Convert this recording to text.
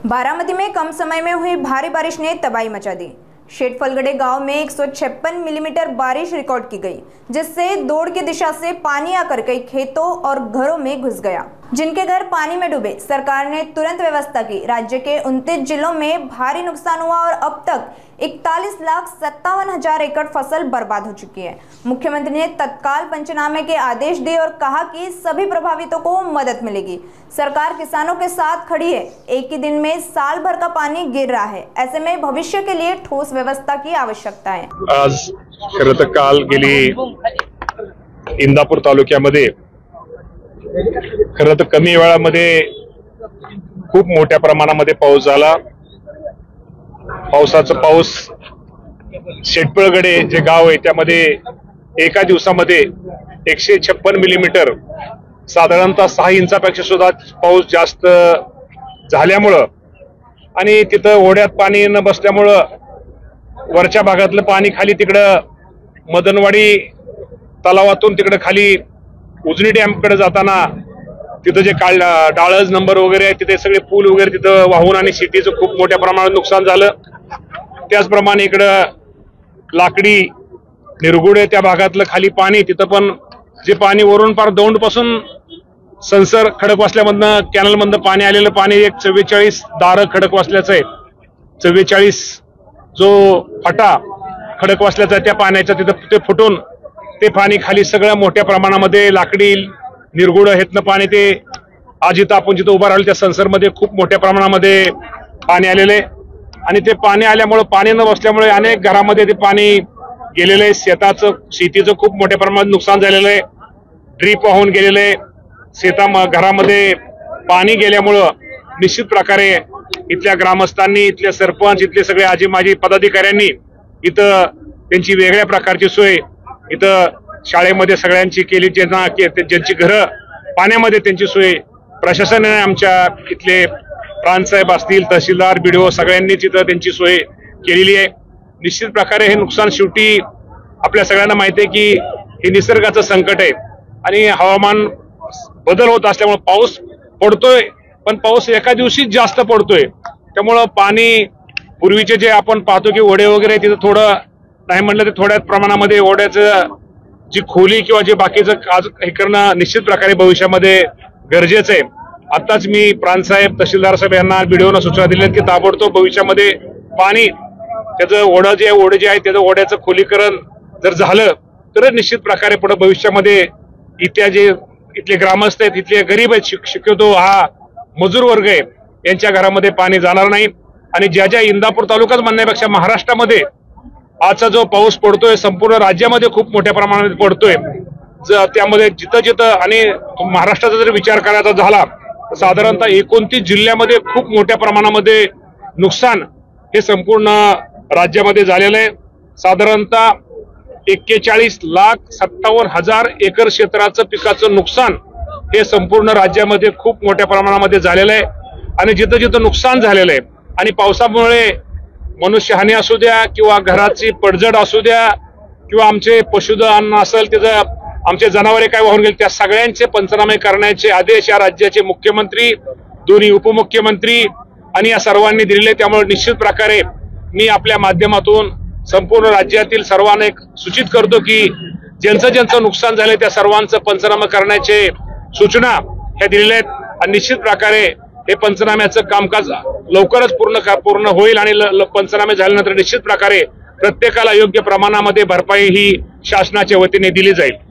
बारामती में कम समय में हुई भारी बारिश ने तबाही मचा दी। शेटफलगढ़े गांव में 156 मिलीमीटर बारिश रिकॉर्ड की गई, जिससे दौड़ की दिशा से पानी आकर कई खेतों और घरों में घुस गया, जिनके घर पानी में डूबे। सरकार ने तुरंत व्यवस्था की। राज्य के 29 जिलों में भारी नुकसान हुआ और अब तक 41,57,000 एकड़ फसल बर्बाद हो चुकी है। मुख्यमंत्री ने तत्काल पंचनामे के आदेश दिए और कहा कि सभी प्रभावितों को मदद मिलेगी। सरकार किसानों के साथ खड़ी है। एक ही दिन में साल भर का पानी गिर रहा है, ऐसे में भविष्य के लिए ठोस व्यवस्था की आवश्यकता है। आज खरं तर काल गेली इंदापूर तालुक्यामध्ये खरं तर कमी वेळामध्ये खूप मोठ्या प्रमाणामध्ये पाऊस झाला। पाऊस शेटफलगढ़े जे गाव आहे त्यामध्ये एका दिवसामध्ये 156 मिलीमीटर साधारणतः 6 इंचापेक्षा सुद्धा पाऊस जास्त झाल्यामुळं आणि तिथं ओढ्यात पाणी न बसल्यामुळं वरच्या भागातलं पाणी खाली तिकडं मदनवाडी तलावातून तिकडे खाली उजनी डॅमकडे जाताना तिथं जे डाळज नंबर वगैरे आहे तिथे सगळे पूल वगैरे तिथं वाहून आणि सिटीचं खूप मोठ्या प्रमाणात नुकसान झालं। त्याचप्रमाणे इकडं लाकडी निरगुडे त्या भागातलं खाली पाणी तिथं पण जे पाणी वरून पार दौंड पासून संसर खडकवासल्यामधनं कॅनलमधनं पाणी आलेलं पाणी एक 44 दारं खडकवासल्याचं आहे। 44 जो फटा खडकवासल्याचा त्या पाण्याच्या तिथं ते फुटून ते पाणी खाली सगळं मोठ्या प्रमाणामध्ये लाकडी निरगुड हेतनं पाणी ते आज इथं आपण जिथं उभा राहिलो त्या संसरमध्ये खूप मोठ्या प्रमाणामध्ये पाणी आलेले आणि ते पाणी आल्यामुळे पाणी न बसल्यामुळे अनेक घरामध्ये ते पाणी गेलेलं आहे। शेतीचं खूप मोठ्या प्रमाणात नुकसान झालेलं आहे। ड्रीप वाहून गेलेलं आहे। घरामध्ये पाणी गेल्यामुळं निश्चित प्रकारे इथल्या ग्रामस्थांनी, इथले सरपंच, इथले सगळे आजी माजी पदाधिकाऱ्यांनी इथं त्यांची वेगळ्या प्रकारची सोय इथं शाळेमध्ये सगळ्यांची केली, ज्यांची घरं पाण्यामध्ये त्यांची सोय प्रशासनाने आमच्या इथले प्रांतसाहेब असतील, तहसीलदार, बीडीओ सगळ्यांनी तिथं त्यांची सोय केलेली आहे। निश्चित प्रकारे हे नुकसान शेवटी आपल्या सगळ्यांना माहिती आहे की हे निसर्गाचं संकट आहे आणि हवामान बदल होत असल्यामुळे पाऊस पडतोय, पण पाऊस एका दिवशीच जास्त पडतोय। त्यामुळं पाणी पूर्वीचे जे आपण पाहतो की ओढे वगैरे तिथं थोडं नाही म्हणलं तर थोड्या प्रमाणामध्ये ओढ्याचं जी खोली किंवा जे बाकीचं हे करणं निश्चित प्रकारे भविष्यामध्ये गरजेचं आहे। आताच मी प्रांतसाहेब, तहसीलदार साहेब यांना, बीडीओना सूचना दिल्या की ताबडतोब भविष्यामध्ये पाणी त्याचं ओढे जे आहे त्याचं ओढ्याचं खोलीकरण जर झालं तर निश्चित प्रकारे पुढे भविष्यामध्ये इथले ग्रामस्थ आहेत, इथले गरीब आहेत, शक्यतो हा मजूर वर्ग आहे, यांच्या घरामध्ये पाणी जाणार नाही। आणि ज्या इंदापूर तालुक्यात म्हणण्यापेक्षा महाराष्ट्रामध्ये आजचा जो पाऊस पडतोय संपूर्ण राज्यामध्ये खूप मोठ्या प्रमाणात पडतोय। त्यामध्ये जिथं आणि महाराष्ट्राचा जर विचार करायचा झाला तर साधारणतः 29 जिल्ह्यामध्ये खूप मोठ्या प्रमाणामध्ये नुकसान हे संपूर्ण राज्यामध्ये झालेलं आहे। साधारणतः 41,57,000 एकर क्षेत्राचं पिकाचं नुकसान हे संपूर्ण राज्यामध्ये खूप मोठ्या प्रमाणामध्ये झालेलं आहे। आणि जिथं नुकसान झालेलं आहे आणि पावसामुळे मनुष्यहानी असू द्या किंवा घराची पडझड असू द्या किंवा आमचे पशुधन असेल त्याचं आमचे जनावरे काय वाहून गेले त्या सगळ्यांचे पंचनामे करण्याचे आदेश या राज्याचे मुख्यमंत्री, दोन्ही उपमुख्यमंत्री आणि या सर्वांनी दिलेले। त्यामुळे निश्चित प्रकारे मी आपल्या माध्यमातून संपूर्ण राज्यातील सर्वांना एक सूचित करतो की ज्यांचं नुकसान झालंय त्या सर्वांचं पंचनामे करण्याचे सूचना ह्या दिलेल्या आहेत आणि निश्चित प्रकारे हे पंचनाम्याचं कामकाज लवकरच पूर्ण होईल आणि पंचनामे झाल्यानंतर निश्चित प्रकारे प्रत्येकाला योग्य प्रमाणामध्ये भरपाई ही शासनाच्या वतीने दिली जाईल।